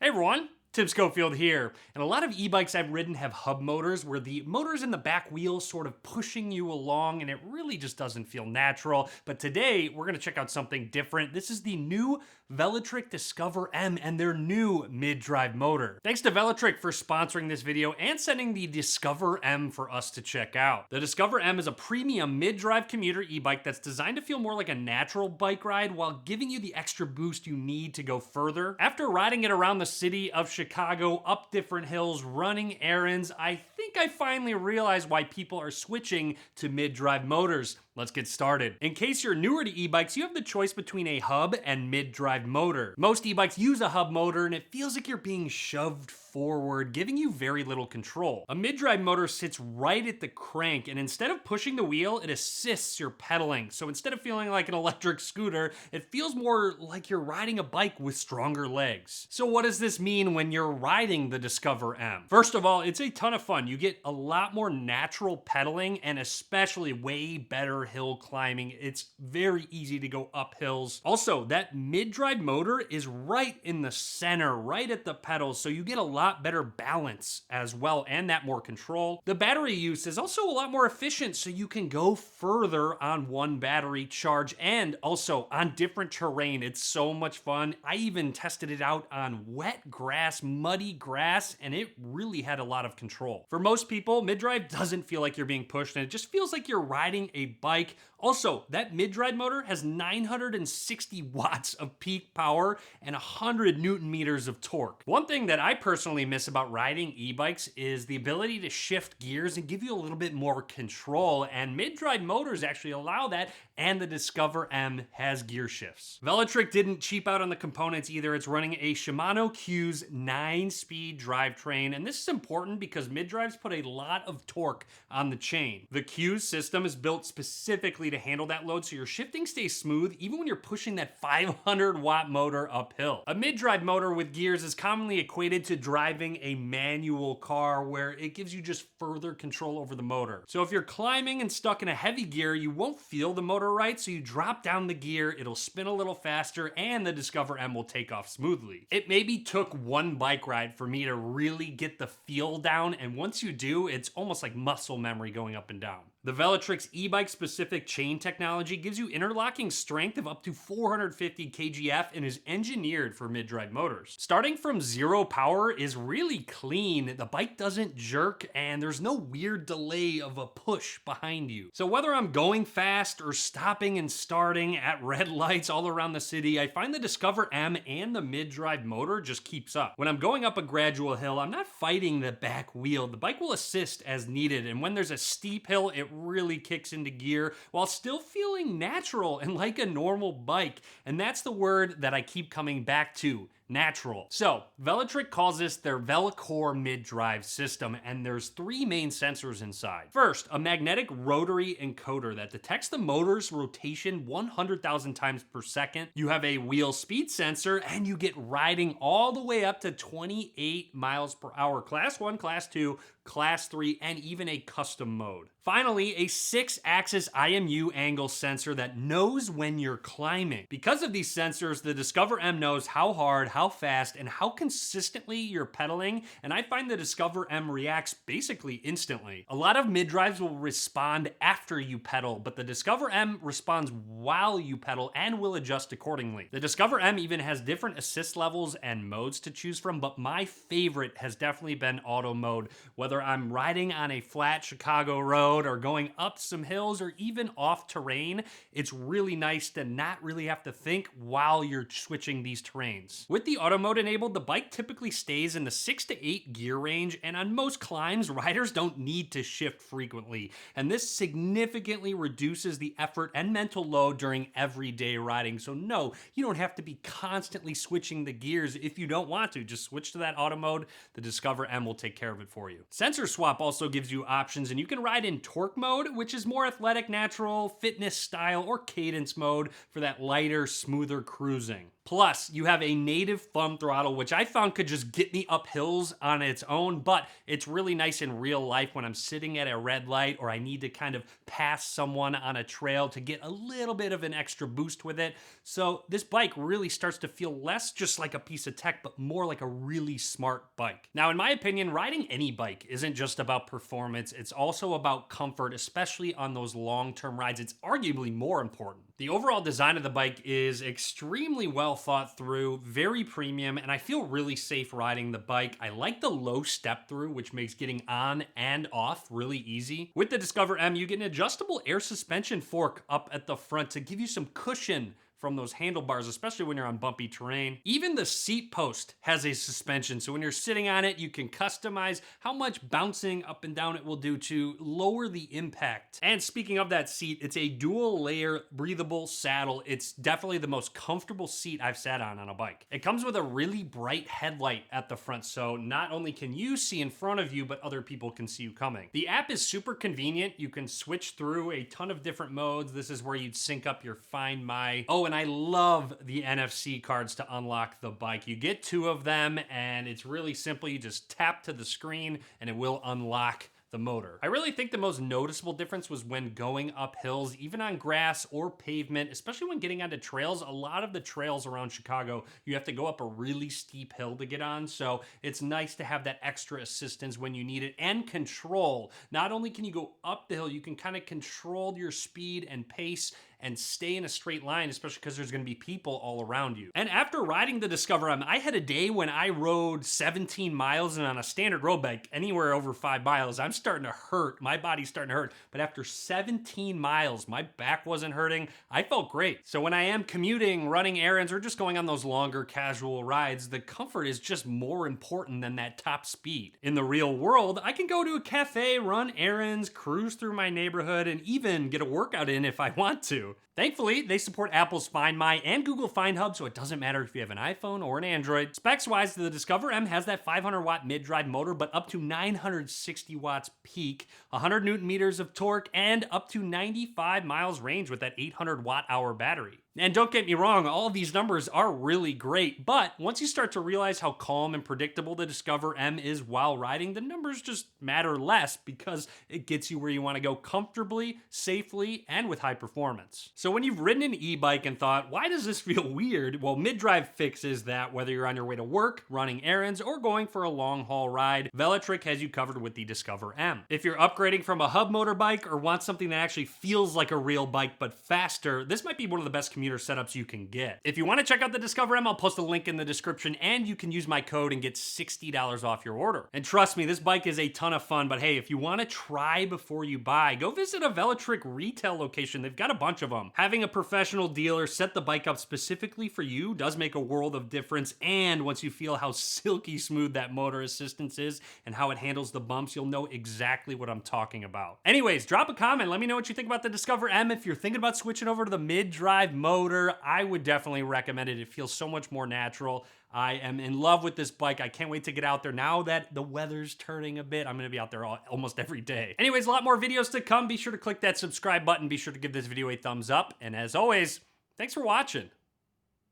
Hey everyone, Tim Schofield here. And a lot of e-bikes I've ridden have hub motors where the motor's in the back wheel sort of pushing you along and it really just doesn't feel natural. But today we're gonna check out something different. This is the new Velotric Discover M and their new mid-drive motor. Thanks to Velotric for sponsoring this video and sending the Discover M for us to check out. The Discover M is a premium mid-drive commuter e-bike that's designed to feel more like a natural bike ride while giving you the extra boost you need to go further. After riding it around the city of Chicago, up different hills, running errands, I think I finally realized why people are switching to mid-drive motors. Let's get started. In case you're newer to e-bikes, you have the choice between a hub and mid-drive motor. Most e-bikes use a hub motor and it feels like you're being shoved forward, giving you very little control. A mid-drive motor sits right at the crank and instead of pushing the wheel, it assists your pedaling. So instead of feeling like an electric scooter, it feels more like you're riding a bike with stronger legs. So what does this mean when you're riding the Discover M? First of all, it's a ton of fun. You get a lot more natural pedaling and especially way better hill climbing. It's very easy to go up hills. Also, that mid-drive motor is right in the center, right at the pedals, so you get a lot better balance as well and that more control. The battery use is also a lot more efficient, so you can go further on one battery charge and also on different terrain. It's so much fun. I even tested it out on wet grass, muddy grass, and it really had a lot of control. For most people, mid-drive doesn't feel like you're being pushed and it just feels like you're riding a bike. Also, that mid-drive motor has 960 watts of peak power and 100 Newton meters of torque. One thing that I personally miss about riding e-bikes is the ability to shift gears and give you a little bit more control, and mid-drive motors actually allow that, and the Discover M has gear shifts. Velotric didn't cheap out on the components either. It's running a Shimano Q's 9-speed drivetrain, and this is important because mid-drives put a lot of torque on the chain. The Q's system is built specifically to handle that load, so your shifting stays smooth even when you're pushing that 500-watt motor uphill. A mid-drive motor with gears is commonly equated to driving a manual car where it gives you just further control over the motor. So if you're climbing and stuck in a heavy gear, you won't feel the motor right, so you drop down the gear, it'll spin a little faster, and the Discover M will take off smoothly. It maybe took one bike ride for me to really get the feel down, and once you do, it's almost like muscle memory going up and down. The Velotric's e-bike specific chain technology gives you interlocking strength of up to 450 kgf and is engineered for mid-drive motors. Starting from 0 power is really clean. The bike doesn't jerk and there's no weird delay of a push behind you. So whether I'm going fast or stopping and starting at red lights all around the city, I find the Discover M and the mid-drive motor just keeps up. When I'm going up a gradual hill, I'm not fighting the back wheel. The bike will assist as needed, and when there's a steep hill, it really kicks into gear while still feeling natural and like a normal bike. And that's the word that I keep coming back to. Natural. So, Velotric calls this their VeloCore mid-drive system, and there's 3 main sensors inside. First, a magnetic rotary encoder that detects the motor's rotation 100,000 times per second. You have a wheel speed sensor, and you get riding all the way up to 28 miles per hour. Class 1, Class 2, Class 3, and even a custom mode. Finally, a 6-axis IMU angle sensor that knows when you're climbing. Because of these sensors, the Discover M knows how hard, how fast, and how consistently you're pedaling, and I find the Discover M reacts basically instantly. A lot of mid-drives will respond after you pedal, but the Discover M responds while you pedal and will adjust accordingly. The Discover M even has different assist levels and modes to choose from, but my favorite has definitely been auto mode. Whether I'm riding on a flat Chicago road or going up some hills or even off terrain, it's really nice to not really have to think while you're switching these terrains. With the auto mode enabled, the bike typically stays in the 6 to 8 gear range, and on most climbs, riders don't need to shift frequently. And this significantly reduces the effort and mental load during everyday riding. So no, you don't have to be constantly switching the gears if you don't want to. Just switch to that auto mode. The Discover M will take care of it for you. Sensor swap also gives you options, and you can ride in torque mode, which is more athletic, natural, fitness style, or cadence mode for that lighter, smoother cruising. Plus, you have a native thumb throttle, which I found could just get me up hills on its own, but it's really nice in real life when I'm sitting at a red light or I need to kind of pass someone on a trail to get a little bit of an extra boost with it. So this bike really starts to feel less just like a piece of tech, but more like a really smart bike. Now, in my opinion, riding any bike isn't just about performance, it's also about comfort, especially on those long-term rides. It's arguably more important. The overall design of the bike is extremely well thought through, very premium, and I feel really safe riding the bike. I like the low step through, which makes getting on and off really easy. With the Discover M, you get an adjustable air suspension fork up at the front to give you some cushion from those handlebars, especially when you're on bumpy terrain. Even the seat post has a suspension, so when you're sitting on it, you can customize how much bouncing up and down it will do to lower the impact. And speaking of that seat, it's a dual layer breathable saddle. It's definitely the most comfortable seat I've sat on a bike. It comes with a really bright headlight at the front, so not only can you see in front of you, but other people can see you coming. The app is super convenient. You can switch through a ton of different modes. This is where you'd sync up your Find My. Oh, and I love the NFC cards to unlock the bike. You get 2 of them, and it's really simple. You just tap to the screen, and it will unlock the motor. I really think the most noticeable difference was when going up hills, even on grass or pavement, especially when getting onto trails. A lot of the trails around Chicago, you have to go up a really steep hill to get on, so it's nice to have that extra assistance when you need it, and control. Not only can you go up the hill, you can kind of control your speed and pace and stay in a straight line, especially because there's going to be people all around you. And after riding the Discover M, I had a day when I rode 17 miles, and on a standard road bike, anywhere over 5 miles, I'm starting to hurt. My body's starting to hurt. But after 17 miles, my back wasn't hurting. I felt great. So when I am commuting, running errands, or just going on those longer casual rides, the comfort is just more important than that top speed. In the real world, I can go to a cafe, run errands, cruise through my neighborhood, and even get a workout in if I want to. Thankfully, they support Apple's Find My and Google Find Hub, so it doesn't matter if you have an iPhone or an Android. Specs-wise, the Discover M has that 500-watt mid-drive motor, but up to 960 watts peak, 100 newton meters of torque, and up to 95 miles range with that 800 watt-hour battery. And don't get me wrong, all of these numbers are really great, but once you start to realize how calm and predictable the Discover M is while riding, the numbers just matter less because it gets you where you want to go comfortably, safely, and with high performance. So when you've ridden an e-bike and thought, why does this feel weird? Well, mid-drive fixes that, whether you're on your way to work, running errands, or going for a long-haul ride. Velotric has you covered with the Discover M. If you're upgrading from a hub motor bike or want something that actually feels like a real bike but faster, this might be one of the best commuter setups you can get. If you want to check out the Discover M, I'll post a link in the description, and you can use my code and get $60 off your order. And trust me, this bike is a ton of fun, but hey, if you want to try before you buy, go visit a Velotric retail location. They've got a bunch of them. Having a professional dealer set the bike up specifically for you does make a world of difference, and once you feel how silky smooth that motor assistance is and how it handles the bumps, you'll know exactly what I'm talking about. Anyways, drop a comment. Let me know what you think about the Discover M. If you're thinking about switching over to the mid-drive motor, I would definitely recommend it. It feels so much more natural. I am in love with this bike. I can't wait to get out there. Now that the weather's turning a bit, I'm going to be out there almost every day. Anyways, a lot more videos to come. Be sure to click that subscribe button. Be sure to give this video a thumbs up. And as always, thanks for watching.